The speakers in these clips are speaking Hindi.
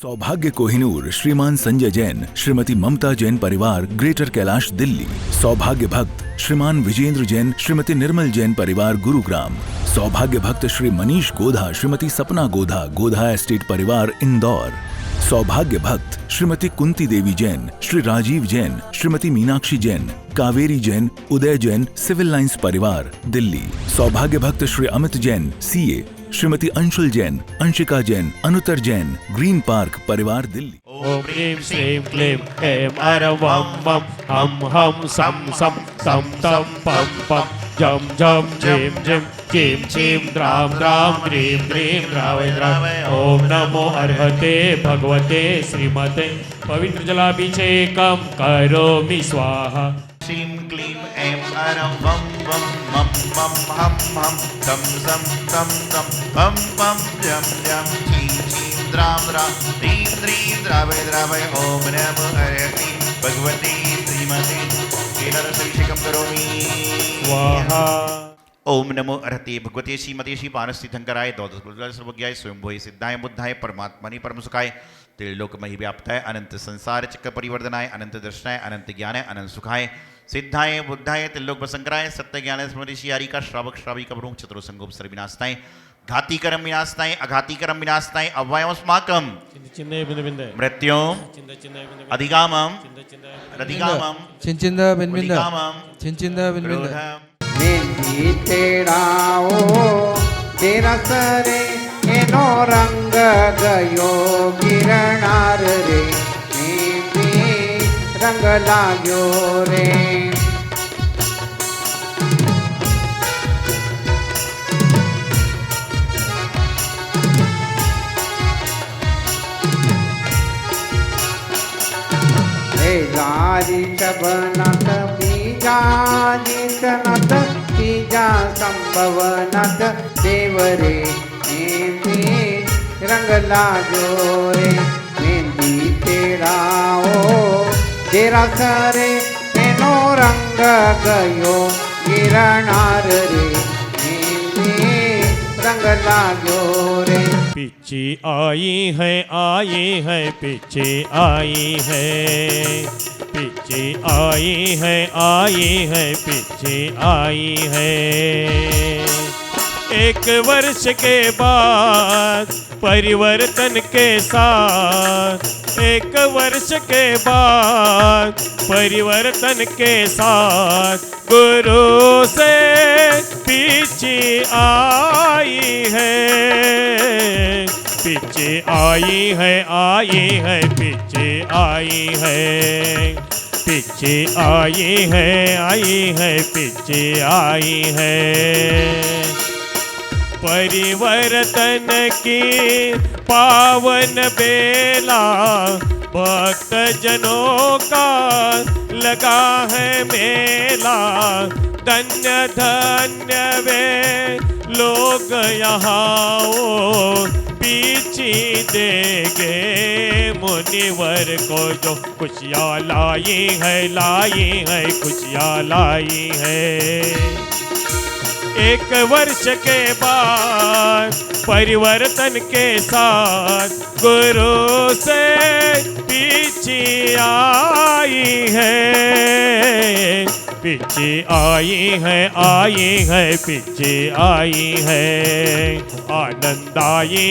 सौभाग्य कोहिनूर श्रीमान संजय जैन, श्रीमती ममता जैन परिवार, ग्रेटर कैलाश, दिल्ली। सौभाग्य भक्त श्रीमान विजेंद्र जैन, श्रीमती निर्मल जैन परिवार, गुरुग्राम। सौभाग्य भक्त श्री मनीष गोधा, श्रीमती सपना गोधा, गोधा एस्टेट परिवार, इंदौर। सौभाग्य भक्त श्रीमती कुंती देवी जैन, श्री राजीव जैन, श्रीमती मीनाक्षी जैन, कावेरी जैन, उदय जैन, सिविल लाइंस परिवार, दिल्ली। सौभाग्य भक्त Shri Amit Jain, CA, Shrimati Anshul Jain, Anshika Jain, Anuttar Jain, green park परिवार, दिल्ली। ओम ह्रीं श्रीं क्लीं ऐं अरं वं वं हं हं सं सं तं तं पं पं जं जं झीं झीं चीं चीं द्रां द्रां क्रीं क्रीं द्रावय द्रावय। ओम नमो अर्हते भगवते श्रीमते पवित्र जलाभिषेकं करोमि स्वाहा। श्रीं क्लीं ऐं अरं वं वं मं मं हं हं तं सं तं तं पं पं जं जं झीं झीं द्रां द्रां क्रीं क्रीं द्रावय द्रावय। ओम नमो अर्हते भगवते श्रीमते केदारशिखं करोमि स्वाहा। ओम नमो अर्हते भगवते श्रीमते श्री पानस्तीर्थंकराय द्वादश सर्वज्ञाय स्वयंभुवे सिद्धाय बुद्धाय परमात्मने परमसुखाय त्रिलोकमहि व्याप्ताय अनंत संसार चक्र परिवर्तनाय अनंत दर्शनाय अनंत ज्ञानाय अनंत सुखाय सिद्धाय बुद्धाय त्रिलोक वसंकराय सत्य ज्ञान स्मृति श्री का श्रावक श्राविका प्रमुख चतुर संगोपसर विनाशनाय घाती कर्म विनाशनाय अघाती कर्म विनाशनाय अव्ययमस्माकं मृत्यो अधिगामं रधिगामं चिंचिंद बिनबिंद चिंचिंद बिनबिंद मेंदी तेड़ाओ तेरा सरे एनो रंग गयो गिरनार रे मेंदी रंग लाग्यो रे। जारी शबनत बीजाजी सनत बीजा संभवनत देवरे मेंदी रंग लागो रे मेंदी तेड़ाओ तेरा सरे एनो रंग गयो गिरनार रे मेंदी रंग लागो रे। पीछे आई है पीछे आई है पीछे आई है पीछे आई है। एक वर्ष के बाद परिवर्तन के साथ एक वर्ष के बाद परिवर्तन के साथ गुरु से पीछे आई है पीछे आई है पीछे आई है पीछे आई है पीछे आई है। परिवर्तन की पावन बेला भक्त जनों का लगा है मेला। धन्य धन्य वे लोग यहाँ पीछे देंगे मुनिवर को जो खुशियाँ लाई है खुशियाँ लाई है। एक वर्ष के बाद परिवर्तन के साथ गुरु से पीछे आई है पीछे आई है पीछे आई है। आनंद आई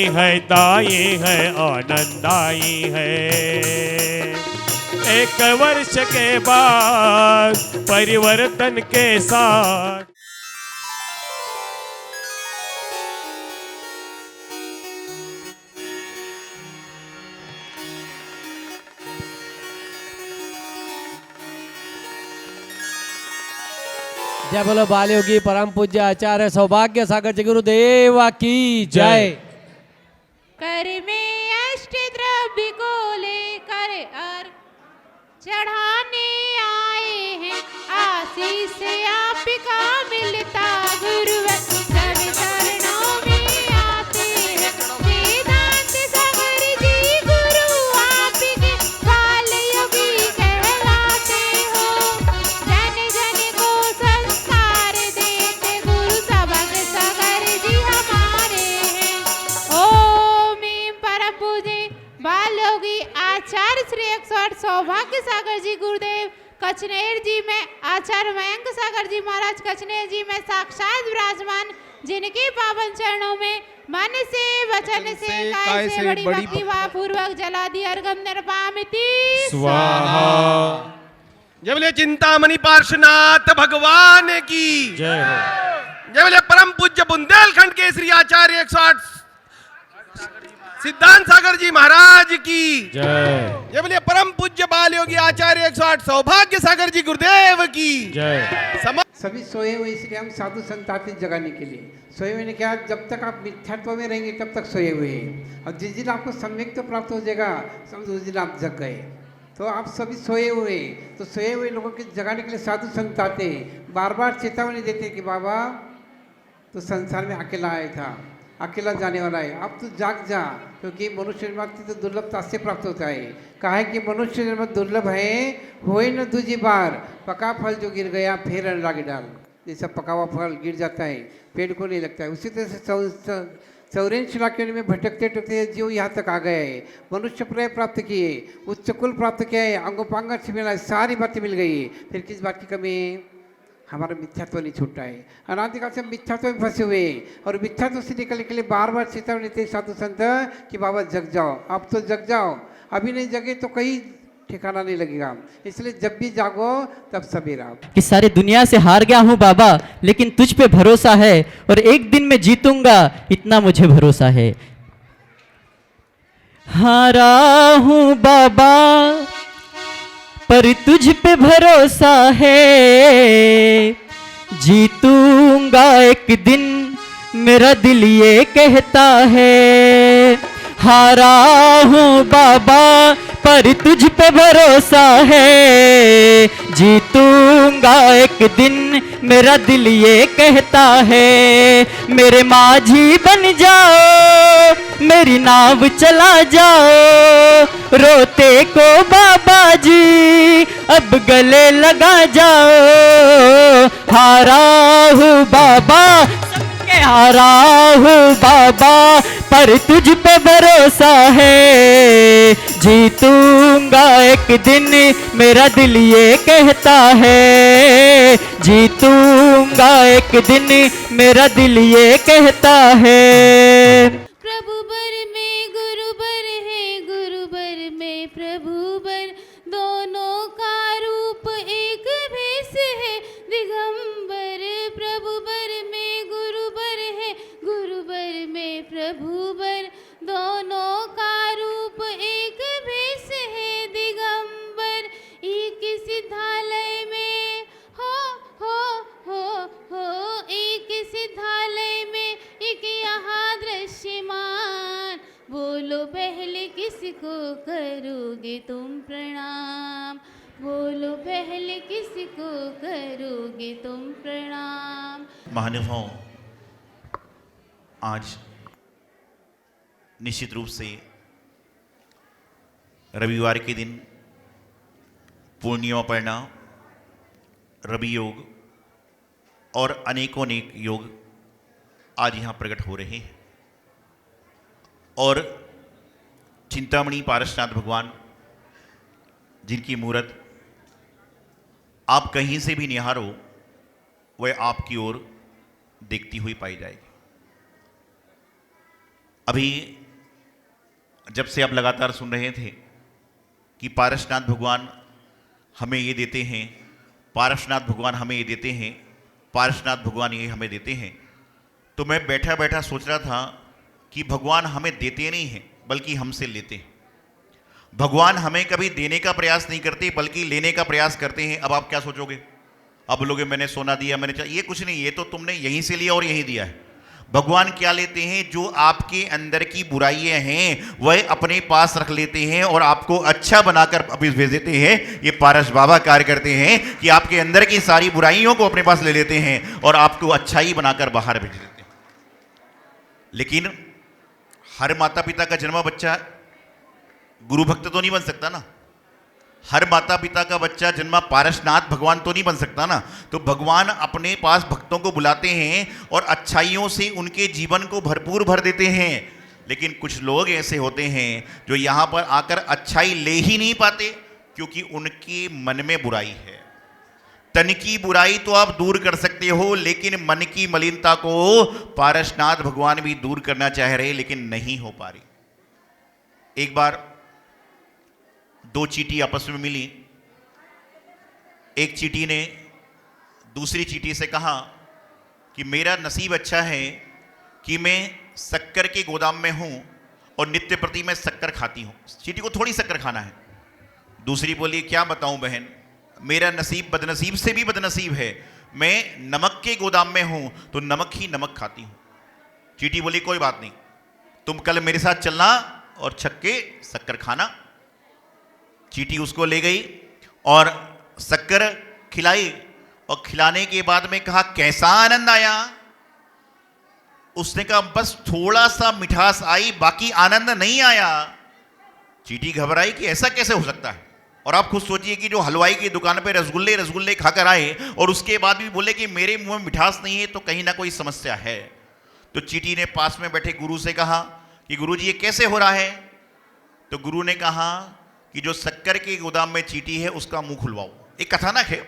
है आनंद आई है। एक वर्ष के बाद परिवर्तन के साथ जय बोलो बालयोगी परम पूज्य आचार्य सौभाग्य सागर जगुरुदेव की जय। कर में अष्ट द्रव्य को लेकर और चढ़ाने आए हैं आशीष आपका मिलता गुरुवर सब चरणों में आते हैं वेदांत सागर जी गुरु आपके बालयोगी कहलाते हो। जन जन को संस्कार देते गुरु सबक सागर जी हमारे हैं। ओम परम पूज्य बालो आचार्य श्री 108 सौभाग्य सागर जी गुरुदेव कचनेर जी में आचार्य मयंक सागर जी महाराज कचनेर जी में साक्षात विराजमान, जिनके पावन चरणों में मन से वचन से काय से बड़ी भक्ति भाव पूर्वक जला दी अर्घम निर्पामिति स्वाहा। जय बोले चिंतामणि पार्श्वनाथ भगवान की जय हो। जय बोले परम पूज्य बुंदेलखंड के श्री आचार्य 108 सिद्धांत सागर जी महाराज की जय। जय बोले परम पूज्य बाल योगी आचार्य 108 सौभाग्य सागर जी गुरुदेव की जय। सभी सोए हुए, इसलिए हम साधु संत आते हैं जगाने के लिए। सोए हुए ने क्या, जब तक आप मिथ्यात्व में रहेंगे तब तक सोए हुए हैं, और जिस दिन आपको सम्यक प्राप्त हो जाएगा समझो उस दिन आप जग गए। तो आप सभी सोए हुए, तो सोए हुए लोगों के जगाने के लिए साधु संत आते हैं, बार बार चेतावनी देते हैं कि बाबा तो संसार में अकेला आया था, अकेला जाने वाला है, अब तू जाग जा, क्योंकि मनुष्य जन्म तो दुर्लभता से प्राप्त होता है। कहा है कि मनुष्य जन्म दुर्लभ है, होए न दूजी बार, पका फल जो गिर गया फिर अन्न लागे डाल। जैसा पका हुआ फल गिर जाता है पेड़ को नहीं लगता है, उसी तरह से 84 लाख योनि में भटकते टकते जीव यहाँ तक आ गए है। मनुष्य प्रेय प्राप्त किए, उच्च कुल प्राप्त किया है, अंगोपांग से मिला, सारी बातें मिल गई, फिर किस बात की कमी है? हमारा मिथ्यात्व नहीं छूटा है। अनादिकाल से मिथ्यात्व में फंसे हुए, और मिथ्यात्व से निकलने के लिए बार बार चेतावनी देते साधु संत कि बाबा जग जाओ, अब तो जग जाओ, अभी नहीं जगे तो कहीं ठिकाना नहीं लगेगा, इसलिए जब भी जागो तब सवेरा। कि सारी दुनिया से हार गया हूँ बाबा, लेकिन तुझ पे भरोसा है, और एक दिन मैं जीतूंगा, इतना मुझे भरोसा है। हारा हूँ बाबा पर तुझ पे भरोसा है, जीतूंगा एक दिन मेरा दिल ये कहता है। हारा हूँ बाबा पर तुझ पे भरोसा है, जीतूंगा एक दिन मेरा दिल ये कहता है। मेरे माझी बन जाओ, मेरी नाव चला जाओ, रोते को बाबा जी अब गले लगा जाओ। हारा हूँ बाबा, सबके हारा हूँ बाबा, पर तुझ पे भरोसा है, जीतूंगा एक दिन मेरा दिल ये कहता है। जीतूंगा एक दिन मेरा दिल ये कहता है। प्रभु बर में गुरु बर है, गुरु बर में प्रभु बर, दोनों का रूप एक भेष है दिगंबर। प्रभु बर में गुरु बर है, गुरु बर में प्रभु बर, दोनों का रूप एक भेष है दिगंबर। एक सिद्धालय में हो एक सिद्धालय में एक यहाँ दृश्यमान। बोलो पहले किसको करोगे तुम प्रणाम, बोलो पहले किसको करोगे तुम प्रणाम। महानुभाव, आज निश्चित रूप से रविवार के दिन पूर्णिमापर्णा, रवि योग और अनेकों योग आज यहाँ प्रकट हो रहे हैं, और चिंतामणि पारसनाथ भगवान जिनकी मूर्त आप कहीं से भी निहारो वह आपकी ओर देखती हुई पाई जाएगी। अभी जब से आप लगातार सुन रहे थे कि पारसनाथ भगवान हमें ये देते हैं, पारसनाथ भगवान हमें ये देते हैं, पारसनाथ भगवान ये हमें देते हैं, तो मैं बैठा बैठा सोच रहा था कि भगवान हमें देते नहीं हैं बल्कि हमसे लेते हैं। भगवान हमें कभी देने का प्रयास नहीं करते बल्कि लेने का प्रयास करते हैं। अब आप क्या सोचोगे? अब बोलोगे मैंने सोना दिया, मैंने ये कुछ नहीं, ये तो तुमने यहीं से लिया और यहीं दिया है। भगवान क्या लेते हैं? जो आपके अंदर की बुराइयां हैं वह अपने पास रख लेते हैं और आपको अच्छा बनाकर भेज देते हैं। ये पारस बाबा कार्य करते हैं कि आपके अंदर की सारी बुराइयों को अपने पास ले लेते हैं और आपको अच्छाई बनाकर बाहर भेज देते हैं। लेकिन हर माता पिता का जन्मा बच्चा गुरु भक्त तो नहीं बन सकता ना। हर माता पिता का बच्चा जन्मा पारसनाथ भगवान तो नहीं बन सकता ना। तो भगवान अपने पास भक्तों को बुलाते हैं और अच्छाइयों से उनके जीवन को भरपूर भर देते हैं। लेकिन कुछ लोग ऐसे होते हैं जो यहाँ पर आकर अच्छाई ले ही नहीं पाते, क्योंकि उनके मन में बुराई है। तन की बुराई तो आप दूर कर सकते हो, लेकिन मन की मलिनता को पारसनाथ भगवान भी दूर करना चाह रहे, लेकिन नहीं हो पा रही। एक बार दो चींटी आपस में मिली। एक चींटी ने दूसरी चींटी से कहा कि मेरा नसीब अच्छा है कि मैं शक्कर के गोदाम में हूं और नित्य प्रति मैं शक्कर खाती हूं। चींटी को थोड़ी शक्कर खाना है। दूसरी बोली, क्या बताऊं बहन, मेरा नसीब बदनसीब से भी बदनसीब है, मैं नमक के गोदाम में हूं तो नमक ही नमक खाती हूं। चींटी बोली, कोई बात नहीं, तुम कल मेरे साथ चलना और छक्के शक्कर खाना। चींटी उसको ले गई और शक्कर खिलाई, और खिलाने के बाद में कहा, कैसा आनंद आया? उसने कहा, बस थोड़ा सा मिठास आई, बाकी आनंद नहीं आया। चींटी घबराई कि ऐसा कैसे हो सकता है। और आप खुद सोचिए कि जो हलवाई की दुकान पे रसगुल्ले खाकर आए और उसके बाद भी बोले कि मेरे मुंह में मिठास नहीं है, तो कहीं ना कोई समस्या है। तो चींटी ने पास में बैठे गुरु से कहा कि गुरुजी ये कैसे हो रहा है? तो गुरु ने कहा कि जो शक्कर के गोदाम में चींटी है उसका मुंह खुलवाओ। एक कथानक है,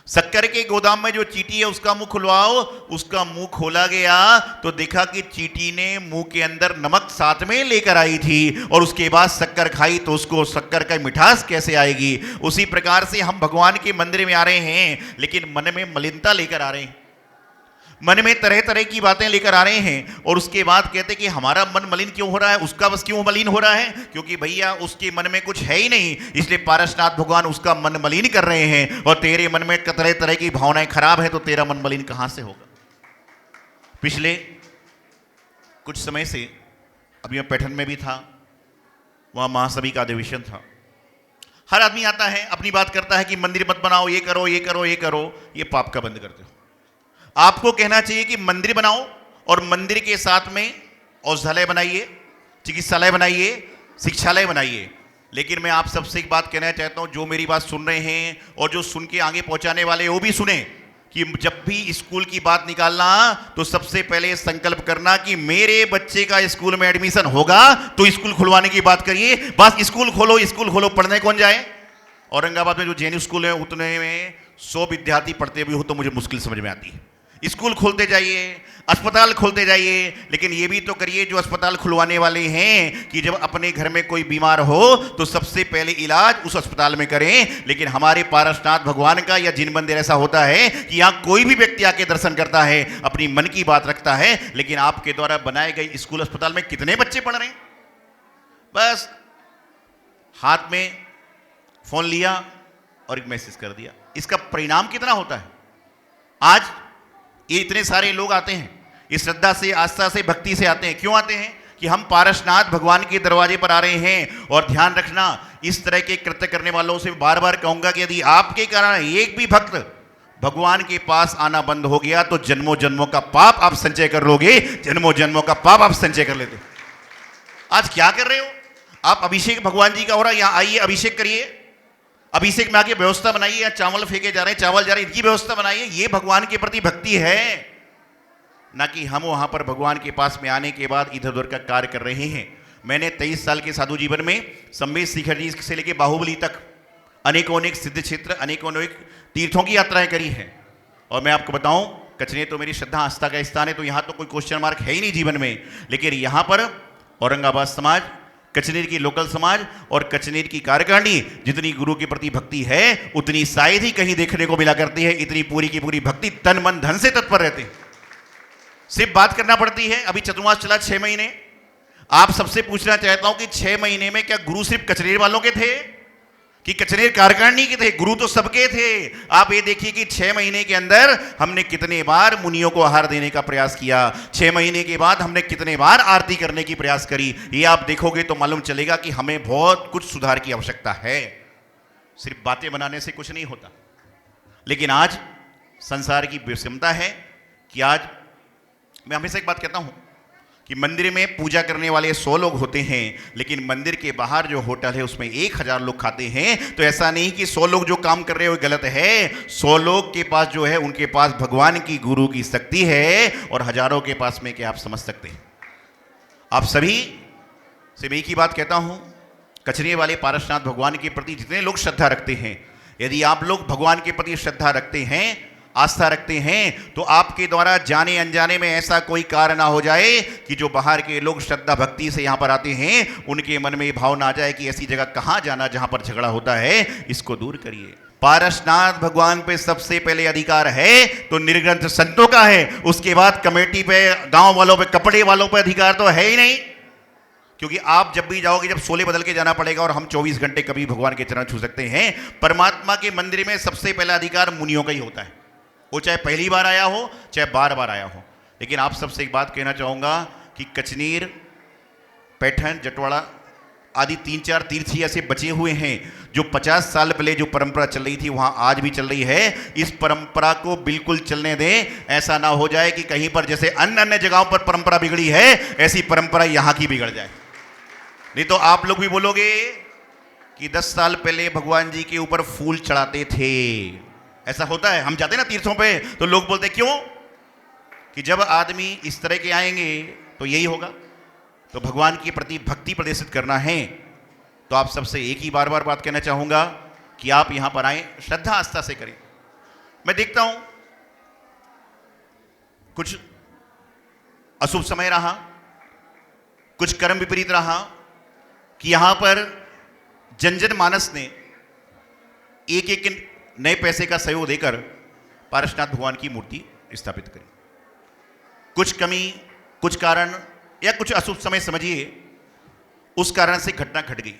शक्कर के गोदाम में जो चींटी है उसका मुंह खुलवाओ। उसका मुंह खोला गया तो देखा कि चींटी ने मुंह के अंदर नमक साथ में लेकर आई थी, और उसके बाद शक्कर खाई तो उसको शक्कर का मिठास कैसे आएगी। उसी प्रकार से हम भगवान के मंदिर में आ रहे हैं, लेकिन मन में मलिनता लेकर आ रहे हैं, मन में तरह तरह की बातें लेकर आ रहे हैं, और उसके बाद कहते कि हमारा मन मलिन क्यों हो रहा है, उसका बस क्यों मलिन हो रहा है? क्योंकि भैया उसके मन में कुछ है ही नहीं, इसलिए पारसनाथ भगवान उसका मन मलिन कर रहे हैं। और तेरे मन में तरह तरह की भावनाएं खराब है, तो तेरा मन मलिन कहां से होगा? पिछले कुछ समय से अभी मैं पैठन में भी था, वहां महासभी का अधिवेशन था। हर आदमी आता है, अपनी बात करता है कि मंदिर मत बनाओ, ये करो ये करो ये करो। ये पाप का बंद करते हो। आपको कहना चाहिए कि मंदिर बनाओ, और मंदिर के साथ में औषधालय बनाइए, चिकित्सालय बनाइए, शिक्षालय बनाइए। लेकिन मैं आप सबसे एक बात कहना चाहता हूं, जो मेरी बात सुन रहे हैं और जो सुन के आगे पहुंचाने वाले वो भी सुने, कि जब भी स्कूल की बात निकालना तो सबसे पहले संकल्प करना कि मेरे बच्चे का स्कूल में एडमिशन होगा तो स्कूल खुलवाने की बात करिए। बस स्कूल खोलो, पढ़ने कौन जाए? औरंगाबाद में जो जैन स्कूल है उतने में 100 विद्यार्थी पढ़ते भी हो तो मुझे मुश्किल समझ में आती है। स्कूल खोलते जाइए, अस्पताल खोलते जाइए, लेकिन ये भी तो करिए जो अस्पताल खुलवाने वाले हैं कि जब अपने घर में कोई बीमार हो तो सबसे पहले इलाज उस अस्पताल में करें। लेकिन हमारे पारसनाथ भगवान का या जिन मंदिर ऐसा होता है कि यहाँ कोई भी व्यक्ति आके दर्शन करता है, अपनी मन की बात रखता है, लेकिन आपके द्वारा बनाए गए स्कूल अस्पताल में कितने बच्चे पढ़ रहे हैं? बस हाथ में फोन लिया और एक मैसेज कर दिया। इसका परिणाम कितना होता है? आज ये इतने सारे लोग आते हैं, इस श्रद्धा से, आस्था से, भक्ति से आते हैं। क्यों आते हैं? कि हम पारसनाथ भगवान के दरवाजे पर आ रहे हैं। और ध्यान रखना, इस तरह के कृत्य करने वालों से बार बार कहूंगा कि यदि आपके कारण एक भी भक्त भगवान के पास आना बंद हो गया तो जन्मों जन्मों का पाप आप संचय कर लोगे, जन्मों जन्मों का पाप आप संचय कर लेते। आज क्या कर रहे हो आप? अभिषेक भगवान जी का हो रहा है, यहां आइए अभिषेक करिए। अभिषेक में आके व्यवस्था बनाइए, या चावल फेंके जा रहे हैं, चावल जा रहे हैं, इनकी व्यवस्था बनाइए। ये भगवान के प्रति भक्ति है, ना कि हम वहां पर भगवान के पास में आने के बाद इधर उधर का कार्य कर रहे हैं। मैंने 23 साल के साधु जीवन में संवेद शिखर जी से लेकर बाहुबली तक अनेकों अनेक सिद्ध क्षेत्र, अनेकों अनेक तीर्थों की यात्राएं करी हैं। और मैं आपको बताऊं, कचने तो मेरी श्रद्धा आस्था का स्थान है, तो यहां तो कोई क्वेश्चन मार्क है ही नहीं जीवन में। लेकिन यहां पर औरंगाबाद समाज, कचनेर की लोकल समाज और कचनेर की कार्यकारिणी, जितनी गुरु के प्रति भक्ति है उतनी शायद ही कहीं देखने को मिला करती है। इतनी पूरी की पूरी भक्ति, तन मन धन से तत्पर रहते हैं। सिर्फ बात करना पड़ती है। अभी चतुर्मास चला 6 महीने। आप सबसे पूछना चाहता हूं कि 6 महीने में क्या गुरु सिर्फ कचनेर वालों के थे कि कचनेर कार्यकारिणी के थे? गुरु तो सबके थे। आप ये देखिए कि 6 महीने के अंदर हमने कितने बार मुनियों को आहार देने का प्रयास किया। 6 महीने के बाद हमने कितने बार आरती करने की प्रयास करी। ये आप देखोगे तो मालूम चलेगा कि हमें बहुत कुछ सुधार की आवश्यकता है। सिर्फ बातें बनाने से कुछ नहीं होता। लेकिन आज संसार की विषमता है कि आज मैं हमेशा एक बात कहता हूं कि मंदिर में पूजा करने वाले 100 लोग होते हैं, लेकिन मंदिर के बाहर जो होटल है उसमें 1000 लोग खाते हैं। तो ऐसा नहीं कि 100 लोग जो काम कर रहे हो गलत है। 100 लोग के पास जो है उनके पास भगवान की, गुरु की शक्ति है, और हजारों के पास में क्या आप समझ सकते हैं? आप सभी से मैं एक ही बात कहता हूं, कचरे वाले पारसनाथ भगवान के प्रति जितने लोग श्रद्धा रखते हैं, यदि आप लोग भगवान के प्रति श्रद्धा रखते हैं, आस्था रखते हैं, तो आपके द्वारा जाने अनजाने में ऐसा कोई कार्य ना हो जाए कि जो बाहर के लोग श्रद्धा भक्ति से यहां पर आते हैं उनके मन में ये भाव ना आ जाए कि ऐसी जगह कहां जाना जहां पर झगड़ा होता है। इसको दूर करिए। पारसनाथ भगवान पे सबसे पहले अधिकार है तो निर्ग्रंथ संतों का है, उसके बाद कमेटी पे, गांव वालों पे, कपड़े वालों पे अधिकार तो है ही नहीं। क्योंकि आप जब भी जाओगे, जब सोले बदल के जाना पड़ेगा और हम 24 घंटे कभी भगवान के चरण छू सकते हैं। परमात्मा के मंदिर में सबसे पहला अधिकार मुनियों का ही होता है, वो चाहे पहली बार आया हो चाहे बार बार आया हो। लेकिन आप सबसे एक बात कहना चाहूंगा कि कचनीर, पैठन, जटवाड़ा आदि 3-4 तीर्थ ही ऐसे बचे हुए हैं जो 50 साल पहले जो परंपरा चल रही थी वहां आज भी चल रही है। इस परंपरा को बिल्कुल चलने दें। ऐसा ना हो जाए कि कहीं पर जैसे अन्य अन्य जगहों पर परंपरा बिगड़ी है, ऐसी परंपरा यहां की बिगड़ जाए। नहीं तो आप लोग भी बोलोगे कि 10 साल पहले भगवान जी के ऊपर फूल चढ़ाते थे। ऐसा होता है, हम जाते हैं ना तीर्थों पे तो लोग बोलते क्यों, कि जब आदमी इस तरह के आएंगे तो यही होगा। तो भगवान के प्रति भक्ति प्रदर्शित करना है तो आप सबसे एक ही बार बार बात कहना चाहूंगा कि आप यहां पर आए, श्रद्धा आस्था से करें। मैं देखता हूं कुछ अशुभ समय रहा, कुछ कर्म विपरीत रहा कि यहां पर जन मानस ने एक एक नए पैसे का सहयोग देकर पारसनाथ भगवान की मूर्ति स्थापित करी। कुछ कमी, कुछ कारण या कुछ अशुभ समय समझिए, उस कारण से घटना घट गई।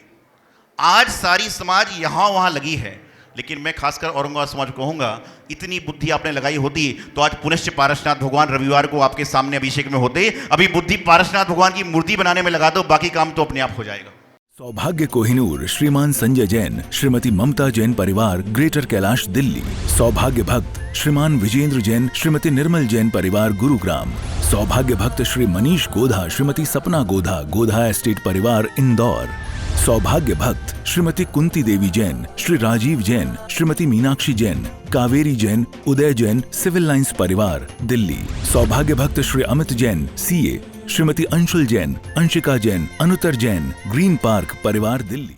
आज सारी समाज यहां वहां लगी है, लेकिन मैं खासकर औरंगाबाद समाज को कहूंगा, इतनी बुद्धि आपने लगाई होती तो आज पुनश्च पारसनाथ भगवान रविवार को आपके सामने अभिषेक में होते। अभी बुद्धि पारसनाथ भगवान की मूर्ति बनाने में लगा दो, बाकी काम तो अपने आप हो जाएगा। सौभाग्य कोहिनूर श्रीमान संजय जैन, श्रीमती ममता जैन परिवार, ग्रेटर कैलाश दिल्ली। सौभाग्य भक्त श्रीमान विजेंद्र जैन, श्रीमती निर्मल जैन परिवार, गुरुग्राम। सौभाग्य भक्त श्री मनीष गोधा, श्रीमती सपना गोधा, गोधा एस्टेट परिवार, इंदौर। सौभाग्य भक्त श्रीमती कुंती देवी जैन, श्री राजीव जैन, श्रीमती मीनाक्षी जैन, कावेरी जैन, उदय जैन, सिविल लाइंस परिवार, दिल्ली। सौभाग्य भक्त Shri Amit Jain, CA, Shrimati Anshul Jain, Anshika Jain, Anuttar Jain, green park परिवार, दिल्ली।